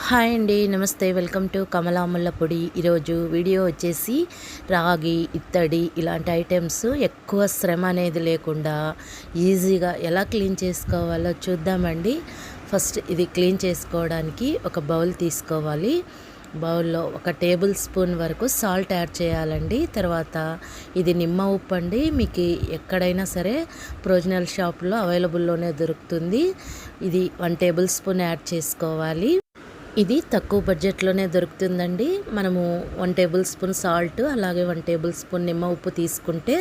Hi అండి, నమస్తే. Welcome to కమలా ముల్లపొడి. ఈరోజు వీడియో వచ్చేసి రాగి, ఇత్తడి ఇలాంటి ఐటమ్స్ ఎక్కువ శ్రమ అనేది లేకుండా ఈజీగా ఎలా క్లీన్ చేసుకోవాలో చూద్దామండి. ఫస్ట్ ఇది క్లీన్ చేసుకోవడానికి ఒక బౌల్ తీసుకోవాలి. బౌల్లో ఒక టేబుల్ స్పూన్ వరకు సాల్ట్ యాడ్ చేయాలండి. తర్వాత ఇది నిమ్మ ఉప్పు అండి. మీకు ఎక్కడైనా సరే ప్రొవిజనల్ షాప్లో అవైలబుల్లోనే దొరుకుతుంది. ఇది 1 టేబుల్ స్పూన్ యాడ్ చేసుకోవాలి. ఇది తక్కువ బడ్జెట్లోనే దొరుకుతుందండి. మనము 1 టేబుల్ స్పూన్ సాల్ట్, అలాగే 1 టేబుల్ స్పూన్ నిమ్మ ఉప్పు తీసుకుంటే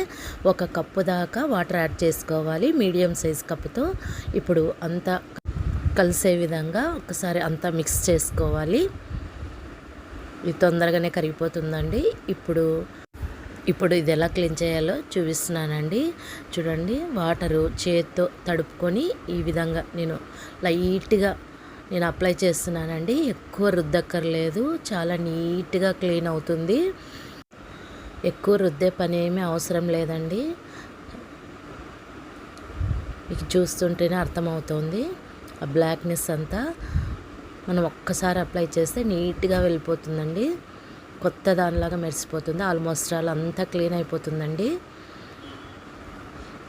1 కప్పు దాకా వాటర్ యాడ్ చేసుకోవాలి మీడియం సైజ్ కప్పుతో. ఇప్పుడు అంతా కలిసే విధంగా ఒకసారి అంతా మిక్స్ చేసుకోవాలి. ఇది తొందరగానే కరిగిపోతుందండి. ఇప్పుడు ఇది ఎలా క్లీన్ చేయాలో చూపిస్తున్నానండి. చూడండి, వాటరు చేత్తో తడుపుకొని ఈ విధంగా నేను లైట్గా అప్లై చేస్తున్నానండి. ఎక్కువ రుద్దక్కర్లేదు, చాలా నీట్గా క్లీన్ అవుతుంది. ఎక్కువ రుద్దే పని ఏమీ అవసరం లేదండి. మీకు చూస్తుంటేనే అర్థమవుతుంది. ఆ బ్లాక్నెస్ అంతా మనం ఒక్కసారి అప్లై చేస్తే నీట్గా వెళ్ళిపోతుందండి. కొత్త దానిలాగా మెరిసిపోతుంది. ఆల్మోస్ట్ ఆల్ అంతా క్లీన్ అయిపోతుందండి.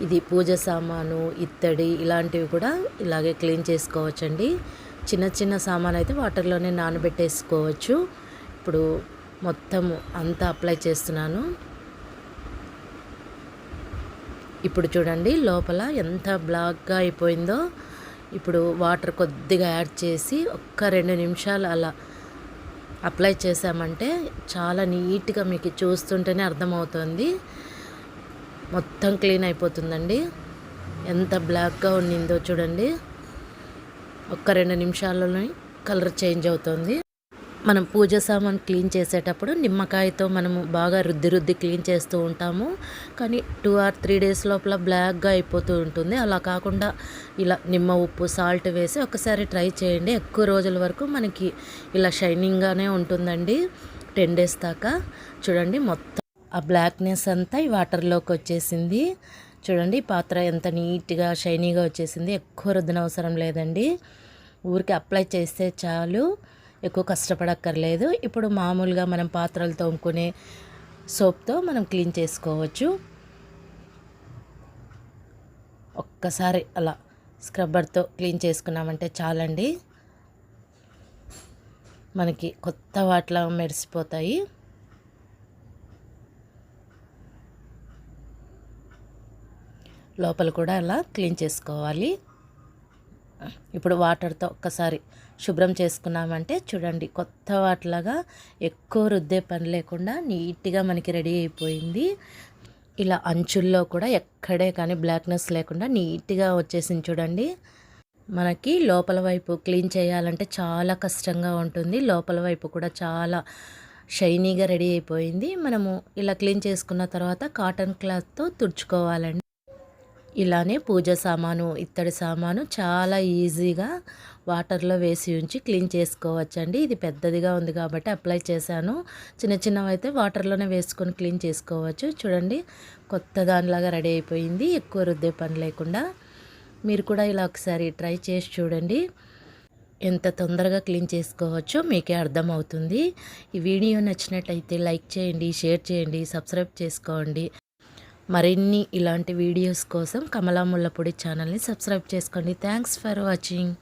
ఇది పూజ సామాను, ఇత్తడి ఇలాంటివి కూడా ఇలాగే క్లీన్ చేసుకోవచ్చండి. చిన్న చిన్న సామాన్ అయితే వాటర్లోనే నానబెట్టేసుకోవచ్చు. ఇప్పుడు మొత్తం అంతా అప్లై చేస్తున్నాను. ఇప్పుడు చూడండి లోపల ఎంత బ్లాక్గా అయిపోయిందో. ఇప్పుడు వాటర్ కొద్దిగా యాడ్ చేసి ఒక్క 2 నిమిషాలు అలా అప్లై చేసామంటే చాలా నీట్గా మీకు చూస్తుంటేనే అర్థమవుతుంది. మొత్తం క్లీన్ అయిపోతుందండి. ఎంత బ్లాక్గా ఉండిందో చూడండి. ఒక్క 2 నిమిషాల్లోనే కలర్ చేంజ్ అవుతుంది. మనం పూజ సామాన్ క్లీన్ చేసేటప్పుడు నిమ్మకాయతో మనము బాగా రుద్ది క్లీన్ చేస్తూ ఉంటాము. కానీ 2 or 3 డేస్ లోపల బ్లాక్గా అయిపోతూ ఉంటుంది. అలా కాకుండా ఇలా నిమ్మ ఉప్పు, సాల్ట్ వేసి ఒకసారి ట్రై చేయండి. ఎక్కువ రోజుల వరకు మనకి ఇలా షైనింగ్గానే ఉంటుందండి. 10 డేస్ దాకా. చూడండి, మొత్తం ఆ బ్లాక్నెస్ అంతా ఈ వాటర్లోకి వచ్చేసింది. చూడండి, పాత్ర ఎంత నీట్గా షైనీగా వచ్చేసింది. ఎక్కువ రుద్దనవసరం లేదండి. ఊరికి అప్లై చేస్తే చాలు, ఎక్కువ కష్టపడక్కర్లేదు. ఇప్పుడు మామూలుగా మనం పాత్రలు తోముకునే సోప్తో మనం క్లీన్ చేసుకోవచ్చు. ఒక్కసారి అలా స్క్రబ్బర్తో క్లీన్ చేసుకున్నామంటే చాలండి. మనకి కొత్త వాటిలా మెరిసిపోతాయి. లోపల కూడా అలా క్లీన్ చేసుకోవాలి. ఇప్పుడు వాటర్తో ఒక్కసారి శుభ్రం చేసుకున్నామంటే చూడండి, కొత్త వాటిలాగా ఎక్కువ రుద్దే పని లేకుండా నీట్గా మనకి రెడీ అయిపోయింది. ఇలా అంచుల్లో కూడా ఎక్కడే కానీ బ్లాక్నెస్ లేకుండా నీట్గా వచ్చేసింది చూడండి. మనకి లోపల వైపు క్లీన్ చేయాలంటే చాలా కష్టంగా ఉంటుంది. లోపల వైపు కూడా చాలా షైనీగా రెడీ అయిపోయింది. మనము ఇలా క్లీన్ చేసుకున్న తర్వాత కాటన్ క్లాత్తో తుడుచుకోవాలండి. ఇలానే పూజ సామాను, ఇత్తడి సామాను చాలా ఈజీగా వాటర్లో వేసి ఉంచి క్లీన్ చేసుకోవచ్చండి. ఇది పెద్దదిగా ఉంది కాబట్టి అప్లై చేశాను. చిన్నవి అయితే వాటర్లోనే వేసుకొని క్లీన్ చేసుకోవచ్చు. చూడండి, కొత్త దానిలాగా రెడీ అయిపోయింది, ఎక్కువ రుద్దే పని లేకుండా. మీరు కూడా ఇలా ఒకసారి ట్రై చేసి చూడండి. ఎంత తొందరగా క్లీన్ చేసుకోవచ్చో మీకే అర్థమవుతుంది. ఈ వీడియో నచ్చినట్టయితే లైక్ చేయండి, షేర్ చేయండి, సబ్స్క్రైబ్ చేసుకోండి. మరిన్ని ఇలాంటి వీడియోస్ కోసం కమలా ముల్లపొడి ఛానల్ని సబ్స్క్రైబ్ చేసుకోండి. Thanks for watching.